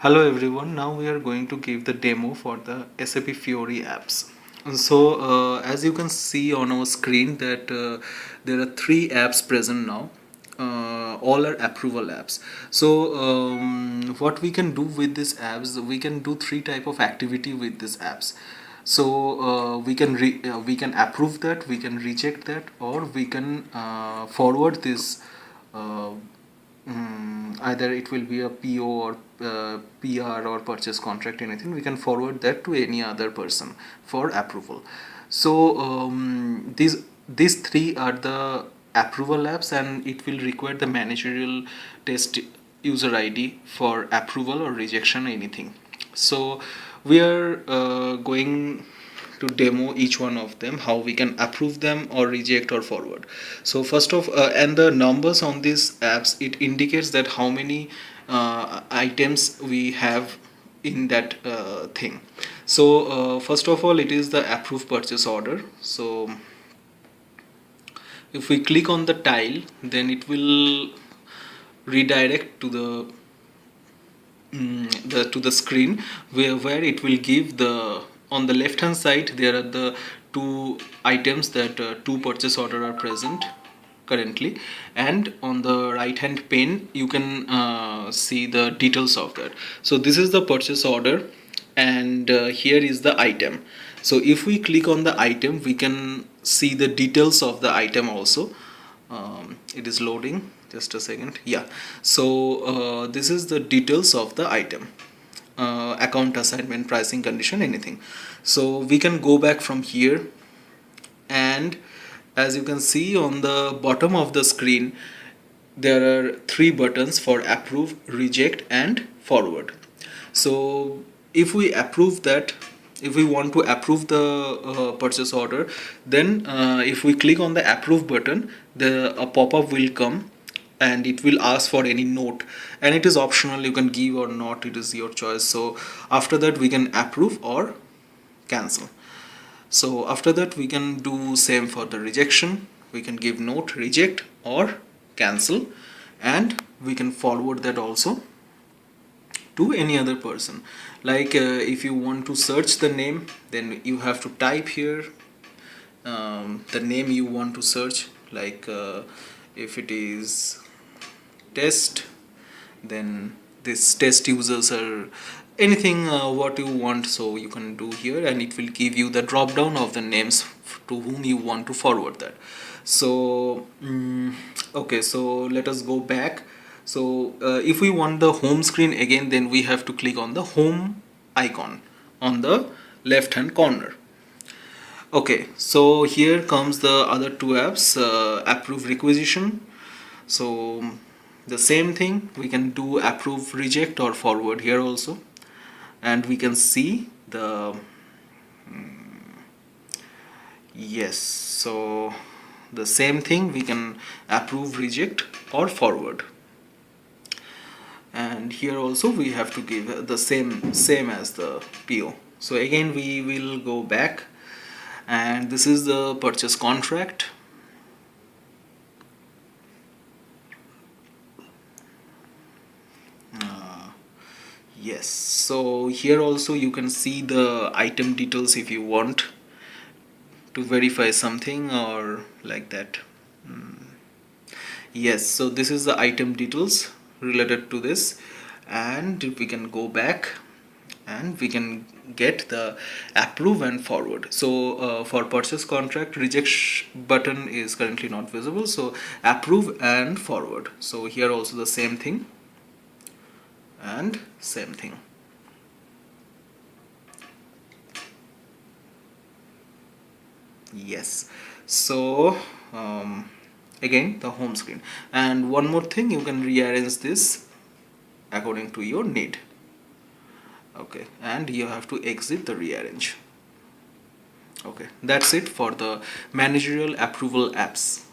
Hello everyone, now we are going to give the demo for the SAP Fiori apps. So as you can see on our screen that there are three apps present now. All are approval apps. So what we can do with these apps, we can do three type of activity with these apps. So we can approve that, we can reject that, or we can forward this uh, either it will be a PO or PR or purchase contract, anything. We can forward that to any other person for approval. So these three are the approval apps, and it will require the managerial test user ID for approval or rejection, anything. So we are going to demo each one of them, how we can approve them or reject or forward. So first of and the numbers on these apps, it indicates that how many items we have in that thing. So first of all, it is the approved purchase order. So if we click on the tile, then it will redirect to the screen where it will give the, on the left hand side there are the two items that two purchase order are present currently, and on the right hand pane you can see the details of that. So this is the purchase order, and here is the item. So if we click on the item, we can see the details of the item also. It is loading, just a second. Yeah, so this is the details of the item, account assignment, pricing, condition, anything. So we can go back from here, and as you can see on the bottom of the screen, there are three buttons for approve, reject, and forward. So if we approve that, if we want to approve the purchase order, then if we click on the approve button, a pop-up will come and it will ask for any note, and it is optional, you can give or not, it is your choice. So after that we can approve or cancel. So after that we can do same for the rejection, we can give note, reject or cancel, and we can forward that also to any other person. Like if you want to search the name, then you have to type here the name you want to search. Like if it is test, then this test users are anything what you want, so you can do here, and it will give you the drop down of the names to whom you want to forward that. So okay, so let us go back. So if we want the home screen again, then we have to click on the home icon on the left hand corner. Okay, so here comes the other two apps, approve requisition. So the same thing, we can do approve, reject or forward here also, and we can see the yes, so the same thing, we can approve, reject or forward. And here also we have to give the same as the PO. So again we will go back, and this is the purchase contract. Yes, so here also you can see the item details if you want to verify something or like that. Yes, so this is the item details related to this, and we can go back and we can get the approve and forward. So for purchase contract, reject button is currently not visible, so approve and forward. So here also the same thing and same thing. Yes, so again the home screen, and one more thing, you can rearrange this according to your need. Okay, and you have to exit the rearrange. Okay, that's it for the managerial approval apps.